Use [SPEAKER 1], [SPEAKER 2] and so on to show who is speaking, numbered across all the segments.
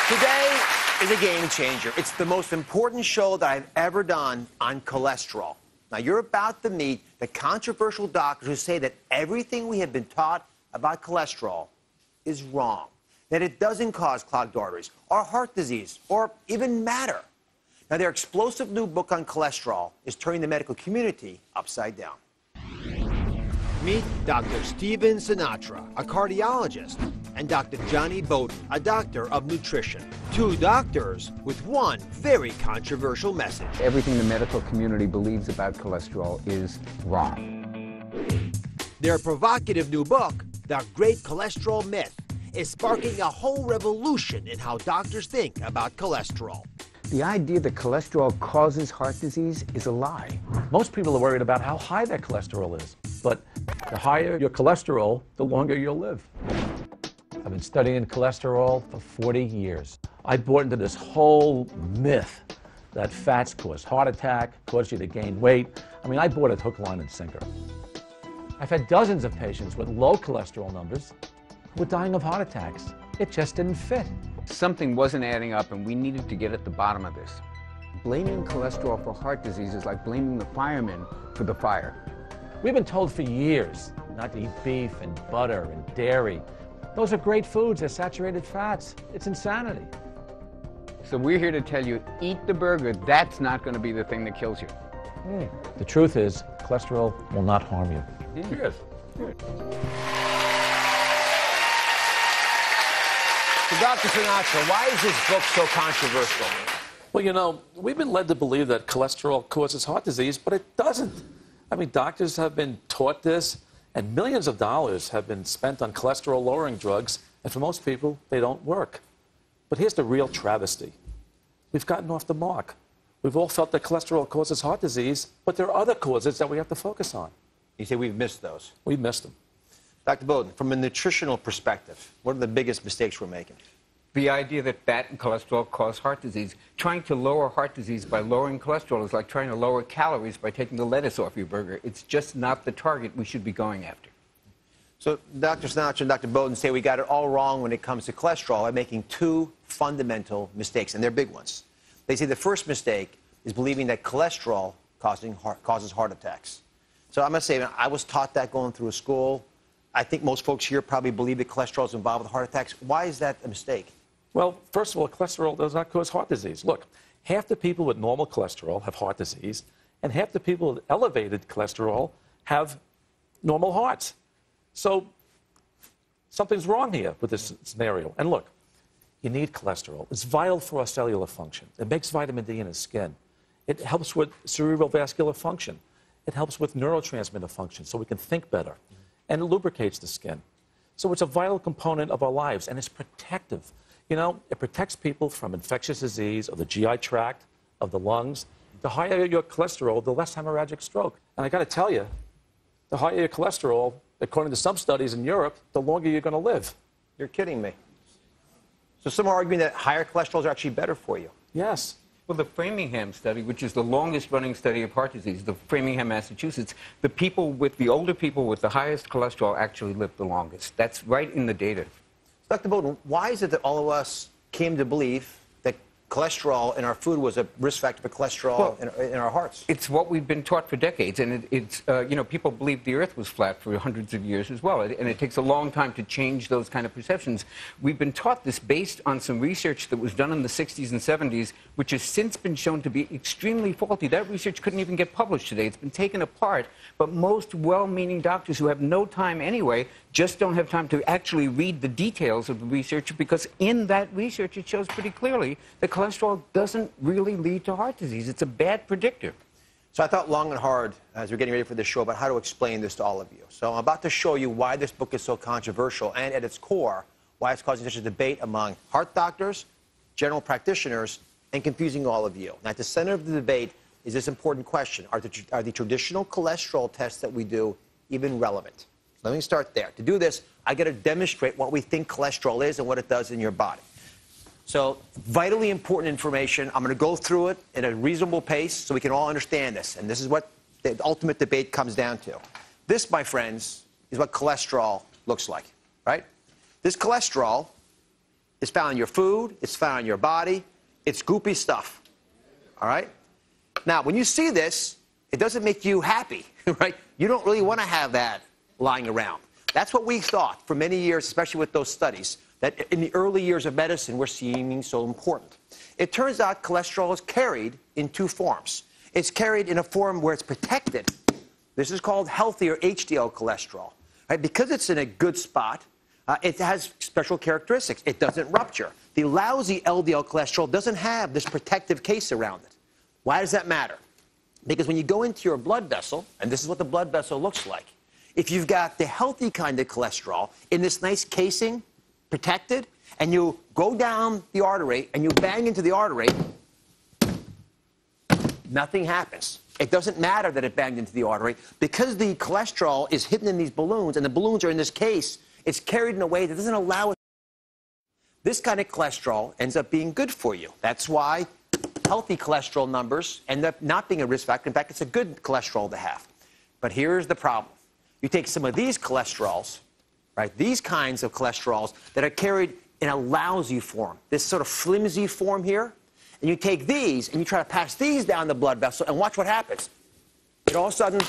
[SPEAKER 1] Today is a game changer. It's the most important show that I've ever done on cholesterol. Now, you're about to meet the controversial doctors who say that everything we have been taught about cholesterol is wrong, that it doesn't cause clogged arteries or heart disease or even matter. Now, their explosive new book on cholesterol is turning the medical community upside down. Meet Dr. Steven Sinatra, a cardiologist, and Dr. Johnny Bowden, a doctor of nutrition. Two doctors with one very controversial message.
[SPEAKER 2] Everything the medical community believes about cholesterol is wrong.
[SPEAKER 1] Their provocative new book, The Great Cholesterol Myth, is sparking a whole revolution in how doctors think about cholesterol.
[SPEAKER 2] The idea that cholesterol causes heart disease is a lie.
[SPEAKER 3] Most people are worried about how high their cholesterol is, but the higher your cholesterol, the longer you'll live. I've been studying cholesterol for 40 years. I bought into this whole myth that fats cause heart attack, cause you to gain weight. I mean, I bought it hook, line, and sinker. I've had dozens of patients with low cholesterol numbers who were dying of heart attacks. It just didn't fit.
[SPEAKER 2] Something wasn't adding up, and we needed to get at the bottom of this. Blaming cholesterol for heart disease is like blaming the firemen for the fire.
[SPEAKER 3] We've been told for years not to eat beef and butter and dairy. Those are great foods, they're saturated fats. It's insanity.
[SPEAKER 2] So we're here to tell you, eat the burger. That's not going to be the thing that kills you.
[SPEAKER 3] The truth is, cholesterol will not harm you.
[SPEAKER 2] Cheers.
[SPEAKER 1] So, Dr. Sinatra, why is this book so controversial?
[SPEAKER 4] Well, you know, we've been led to believe that cholesterol causes heart disease, but it doesn't. I mean, doctors have been taught this, and millions of dollars have been spent on cholesterol-lowering drugs, and for most people, they don't work. But here's the real travesty. We've gotten off the mark. We've all felt that cholesterol causes heart disease, but there are other causes that we have to focus on.
[SPEAKER 1] You say we've missed those.
[SPEAKER 4] We've missed them.
[SPEAKER 1] Dr. Bowden, from a nutritional perspective, what are the biggest mistakes we're making?
[SPEAKER 2] The idea that fat and cholesterol cause heart disease. Trying to lower heart disease by lowering cholesterol is like trying to lower calories by taking the lettuce off your burger. It's just not the target we should be going after.
[SPEAKER 1] So Dr. Sinatra and Dr. Bowden say we got it all wrong when it comes to cholesterol by making two fundamental mistakes, and they're big ones. They say the first mistake is believing that cholesterol causes heart attacks. So I'm going to say, I was taught that going through school. I think most folks here probably believe that cholesterol is involved with heart attacks. Why is that a mistake?
[SPEAKER 4] Well, first of all, cholesterol does not cause heart disease. Look, half the people with normal cholesterol have heart disease, and half the people with elevated cholesterol have normal hearts. So something's wrong here with this scenario. And look, you need cholesterol. It's vital for our cellular function. It makes vitamin D in the skin. It helps with cerebrovascular function. It helps with neurotransmitter function so we can think better. And it lubricates the skin. So it's a vital component of our lives, and it's protective. You know, it protects people from infectious disease of the GI tract, of the lungs. The higher your cholesterol, the less hemorrhagic stroke. And I got to tell you, the higher your cholesterol, according to some studies in Europe, the longer you're going to live.
[SPEAKER 1] You're kidding me. So some are arguing that higher cholesterols are actually better for you.
[SPEAKER 4] Yes.
[SPEAKER 2] Well, the Framingham study, which is the longest-running study of heart disease, the Framingham, Massachusetts, the older people with the highest cholesterol actually live the longest. That's right in the data.
[SPEAKER 1] Dr. Bowden, why is it that all of us came to believe that cholesterol in our food was a risk factor for cholesterol in our hearts?
[SPEAKER 2] It's what we've been taught for decades, and you know, people believed the Earth was flat for hundreds of years as well, and it takes a long time to change those kind of perceptions. We've been taught this based on some research that was done in the 60s and 70s, which has since been shown to be extremely faulty. That research couldn't even get published today. It's been taken apart, but most well-meaning doctors who have no time anyway just don't have time to actually read the details of the research, because in that research it shows pretty clearly that cholesterol doesn't really lead to heart disease. It's a bad predictor.
[SPEAKER 1] So I thought long and hard as we're getting ready for this show about how to explain this to all of you. So I'm about to show you why this book is so controversial and at its core, why it's causing such a debate among heart doctors, general practitioners, and confusing all of you. Now, at the center of the debate is this important question. Are the traditional cholesterol tests that we do even relevant? Let me start there. To do this, I got to demonstrate what we think cholesterol is and what it does in your body. So, vitally important information. I'm going to go through it at a reasonable pace so we can all understand this. And this is what the ultimate debate comes down to. This, my friends, is what cholesterol looks like, right? This cholesterol It's found in your food. It's found in your body. It's goopy stuff. All right? Now, when you see this, it doesn't make you happy, right? You don't really want to have that lying around. That's what we thought for many years, especially with those studies, that in the early years of medicine were seeming so important. It turns out cholesterol is carried in two forms. It's carried in a form where it's protected. This is called healthy or HDL cholesterol. Right? Because it's in a good spot, it has special characteristics. It doesn't rupture. The lousy LDL cholesterol doesn't have this protective case around it. Why does that matter? Because when you go into your blood vessel, and this is what the blood vessel looks like, if you've got the healthy kind of cholesterol in this nice casing, protected, and you go down the artery and you bang into the artery, nothing happens. It doesn't matter that it banged into the artery. Because the cholesterol is hidden in these balloons, and the balloons are in this case, it's carried in a way that doesn't allow it. This kind of cholesterol ends up being good for you. That's why healthy cholesterol numbers end up not being a risk factor. In fact, it's a good cholesterol to have. But here's the problem. You take some of these cholesterols, right, these kinds of cholesterols that are carried in a lousy form, this sort of flimsy form here, and you take these and you try to pass these down the blood vessel, and watch what happens. It all of a sudden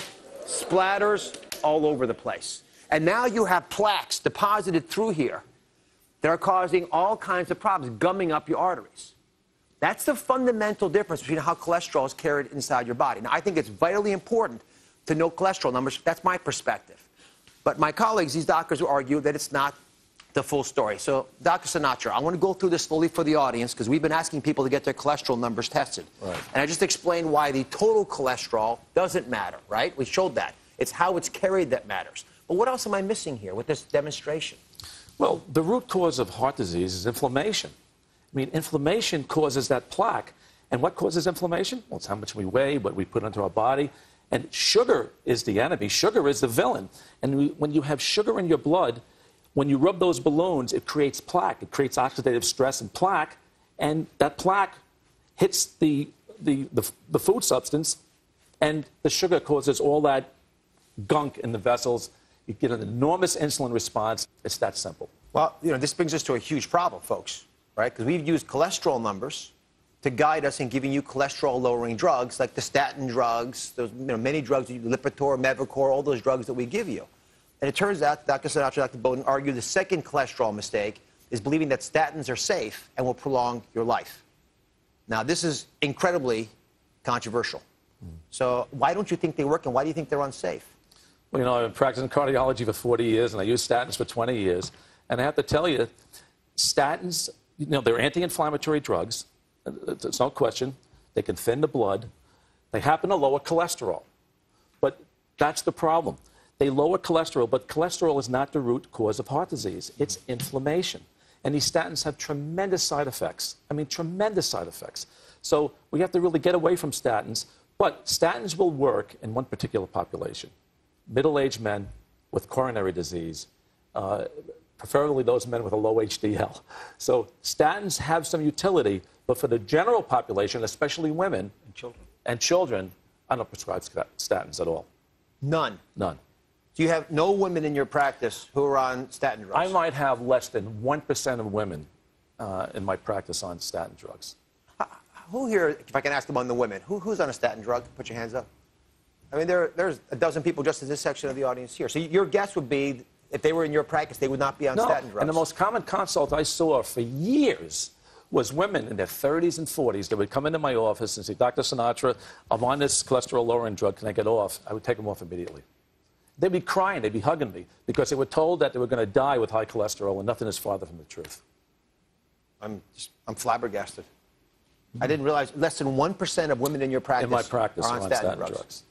[SPEAKER 1] splatters all over the place. And now you have plaques deposited through here that are causing all kinds of problems, gumming up your arteries. That's the fundamental difference between how cholesterol is carried inside your body. Now, I think it's vitally important to know cholesterol numbers. That's my perspective. But my colleagues, these doctors, will argue that it's not the full story. So, Dr. Sinatra, I want to go through this slowly for the audience because we've been asking people to get their cholesterol numbers tested.
[SPEAKER 4] Right.
[SPEAKER 1] And I just explained why the total cholesterol doesn't matter, right? We showed that. It's how it's carried that matters. But what else am I missing here with this demonstration?
[SPEAKER 4] Well, the root cause of heart disease is inflammation. I mean, inflammation causes that plaque. And what causes inflammation? Well, it's how much we weigh, what we put into our body. And sugar is the enemy. Sugar is the villain. And when you have sugar in your blood, when you rub those balloons, it creates plaque. It creates oxidative stress and plaque. And that plaque hits the food substance, and the sugar causes all that gunk in the vessels. You get an enormous insulin response. It's that simple.
[SPEAKER 1] Well, this brings us to a huge problem, folks, right? Because we've used cholesterol numbers to guide us in giving you cholesterol-lowering drugs, like the statin drugs, those many drugs, Lipitor, Mevacor, all those drugs that we give you. And it turns out, Dr. Sinatra, Dr. Bowden argue the second cholesterol mistake is believing that statins are safe and will prolong your life. Now, this is incredibly controversial. So why don't you think they work, and why do you think they're unsafe?
[SPEAKER 4] Well, I've been practicing cardiology for 40 years, and I used statins for 20 years. And I have to tell you, statins, they're anti-inflammatory drugs. There's no question. They can thin the blood. They happen to lower cholesterol. But that's the problem. They lower cholesterol, but cholesterol is not the root cause of heart disease. It's inflammation. And these statins have tremendous side effects. I mean, tremendous side effects. So we have to really get away from statins. But statins will work in one particular population. Middle-aged men with coronary disease, preferably those men with a low HDL. So statins have some utility, but for the general population, especially women and children, I don't prescribe statins at all.
[SPEAKER 1] None?
[SPEAKER 4] None.
[SPEAKER 1] Do you have no women in your practice who are on statin drugs?
[SPEAKER 4] I might have less than 1% of women in my practice on statin drugs.
[SPEAKER 1] Who here, if I can ask among the women, who's on a statin drug? Put your hands up. I mean, there's a dozen people just in this section of the audience here. So your guess would be, if they were in your practice, they would not be on statin drugs.
[SPEAKER 4] And the most common consult I saw for years was women in their 30s and 40s that would come into my office and say, Dr. Sinatra, I'm on this cholesterol-lowering drug. Can I get off? I would take them off immediately. They'd be crying. They'd be hugging me because they were told that they were going to die with high cholesterol, and nothing is farther from the truth.
[SPEAKER 1] I'm flabbergasted. I didn't realize less than 1% of women in your practice, are on statin drugs.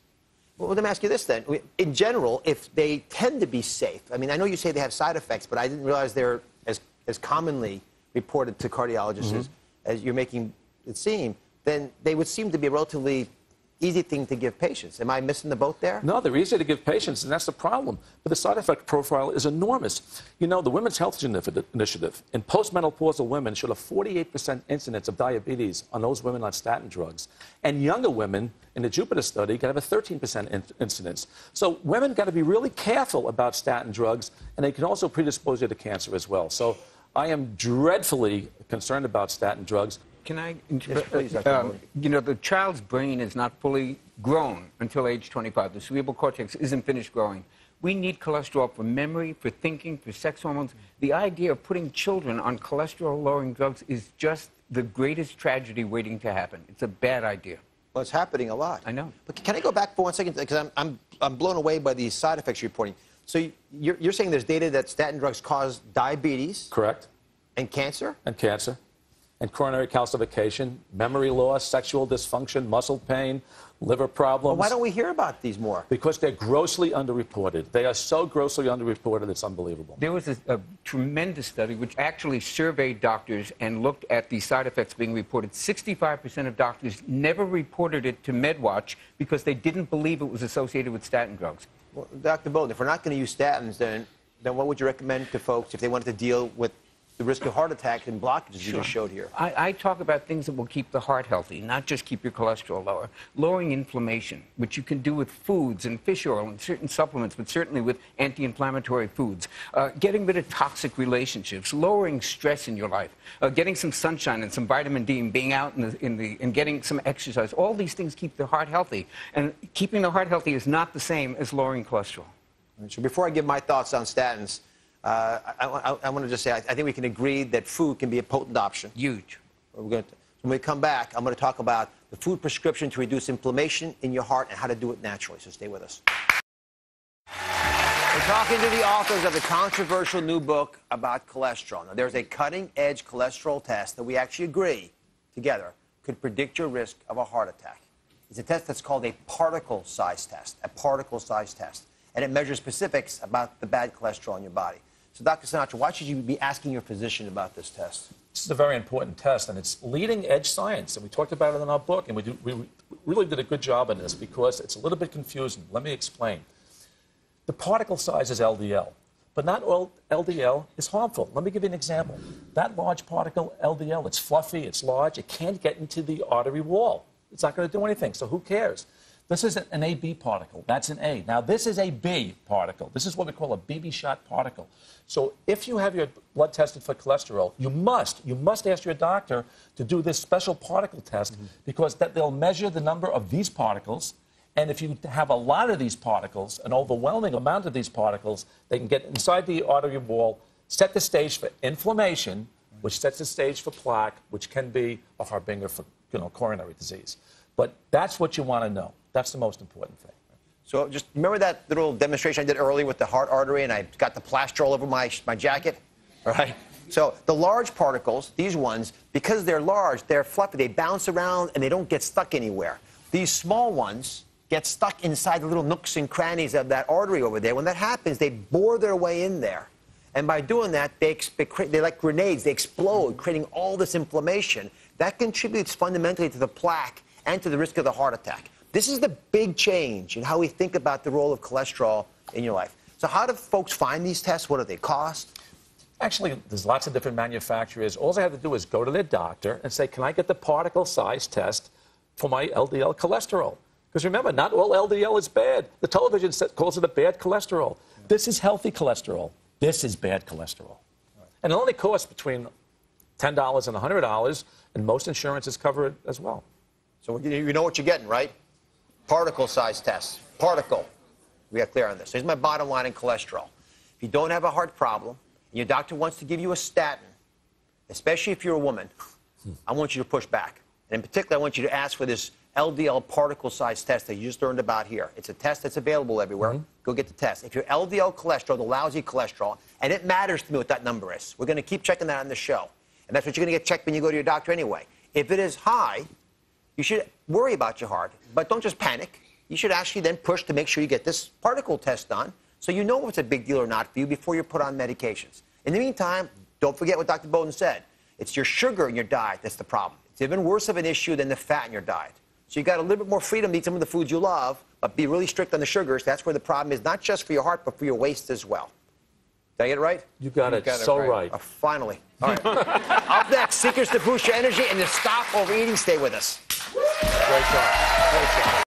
[SPEAKER 1] Well, let me ask you this then. In general, if they tend to be safe, I mean, I know you say they have side effects, but I didn't realize they're as commonly reported to cardiologists as you're making it seem, then they would seem to be a relatively easy thing to give patients. Am I missing the boat there?
[SPEAKER 4] No, they're easy to give patients, and that's the problem. But the side effect profile is enormous. The Women's Health Initiative in postmenopausal women showed a 48% incidence of diabetes on those women on statin drugs. And younger women in the Jupiter study can have a 13% incidence. So women got to be really careful about statin drugs, and they can also predispose you to cancer as well. So I am dreadfully concerned about statin drugs.
[SPEAKER 2] Can I?
[SPEAKER 1] Yes, please, Dr. Bowden.
[SPEAKER 2] You know, the child's brain is not fully grown until age 25. The cerebral cortex isn't finished growing. We need cholesterol for memory, for thinking, for sex hormones. The idea of putting children on cholesterol-lowering drugs is just the greatest tragedy waiting to happen. It's a bad idea.
[SPEAKER 1] Well, it's happening a lot.
[SPEAKER 2] I know.
[SPEAKER 1] But can I go back for 1 second? Because I'm blown away by these side effects you're reporting. So you're saying there's data that statin drugs cause diabetes
[SPEAKER 4] Correct.
[SPEAKER 1] and cancer?
[SPEAKER 4] And cancer. And coronary calcification, memory loss, sexual dysfunction, muscle pain, liver problems.
[SPEAKER 1] Well, why don't we hear about these more?
[SPEAKER 4] Because they're grossly underreported. They are so grossly underreported, it's unbelievable.
[SPEAKER 2] There was a tremendous study which actually surveyed doctors and looked at the side effects being reported. 65% of doctors never reported it to MedWatch because they didn't believe it was associated with statin drugs.
[SPEAKER 1] Well, Dr. Bowden, if we're not going to use statins, then what would you recommend to folks if they wanted to deal with the risk of heart attack and blockages you just showed here?
[SPEAKER 2] I talk about things that will keep the heart healthy, not just keep your cholesterol lower. Lowering inflammation, which you can do with foods and fish oil and certain supplements, but certainly with anti-inflammatory foods. Getting rid of toxic relationships, lowering stress in your life, getting some sunshine and some vitamin D, and being out and getting some exercise. All these things keep the heart healthy. And keeping the heart healthy is not the same as lowering cholesterol.
[SPEAKER 1] So before I give my thoughts on statins, I want to just say I think we can agree that food can be a potent option.
[SPEAKER 2] Huge.
[SPEAKER 1] When we come back, I'm going to talk about the food prescription to reduce inflammation in your heart and how to do it naturally. So stay with us. We're talking to the authors of the controversial new book about cholesterol. Now, there's a cutting-edge cholesterol test that we actually agree together could predict your risk of a heart attack. It's a test that's called a particle size test, and it measures specifics about the bad cholesterol in your body. So, Dr. Sinatra, why should you be asking your physician about this test?
[SPEAKER 4] This is a very important test, and it's leading-edge science, and we talked about it in our book, and we really did a good job on this because it's a little bit confusing. Let me explain. The particle size is LDL, but not all LDL is harmful. Let me give you an example. That large particle, LDL, it's fluffy, it's large, it can't get into the artery wall. It's not going to do anything, so who cares? This is an AB particle. That's an A. Now, this is a B particle. This is what we call a BB shot particle. So if you have your blood tested for cholesterol, you must ask your doctor to do this special particle test because they'll measure the number of these particles. And if you have a lot of these particles, an overwhelming amount of these particles, they can get inside the artery wall, set the stage for inflammation, which sets the stage for plaque, which can be a harbinger for coronary disease. But that's what you want to know. That's the most important thing.
[SPEAKER 1] So just remember that little demonstration I did earlier with the heart artery, and I got the plaster all over my jacket? All right? So the large particles, these ones, because they're large, they're fluffy. They bounce around, and they don't get stuck anywhere. These small ones get stuck inside the little nooks and crannies of that artery over there. When that happens, they bore their way in there. And by doing that, they're like grenades. They explode, creating all this inflammation. That contributes fundamentally to the plaque and to the risk of the heart attack. This is the big change in how we think about the role of cholesterol in your life. So how do folks find these tests? What do they cost?
[SPEAKER 4] Actually, there's lots of different manufacturers. All they have to do is go to their doctor and say, can I get the particle size test for my LDL cholesterol? Because remember, not all LDL is bad. The television set calls it a bad cholesterol. This is healthy cholesterol. This is bad cholesterol. And it only costs between $10 and $100, and most insurances cover it as well.
[SPEAKER 1] So you know what you're getting, right? Particle size test. Particle. We got clear on this. Here's my bottom line in cholesterol. If you don't have a heart problem, and your doctor wants to give you a statin, especially if you're a woman, I want you to push back. And in particular, I want you to ask for this LDL particle size test that you just learned about here. It's a test that's available everywhere. Go get the test. If your LDL cholesterol, the lousy cholesterol, and it matters to me what that number is. We're going to keep checking that on the show. And that's what you're going to get checked when you go to your doctor anyway. If it is high, you should worry about your heart, but don't just panic. You should actually then push to make sure you get this particle test done so you know if it's a big deal or not for you before you're put on medications. In the meantime, don't forget what Dr. Bowden said. It's your sugar in your diet that's the problem. It's even worse of an issue than the fat in your diet. So you got a little bit more freedom to eat some of the foods you love, but be really strict on the sugars. That's where the problem is, not just for your heart, but for your waist as well. Did I get it right?
[SPEAKER 4] You got it so right.
[SPEAKER 1] Finally. All right. Up next, secrets to boost your energy and to stop overeating. Stay with us.
[SPEAKER 4] Great job. Great job.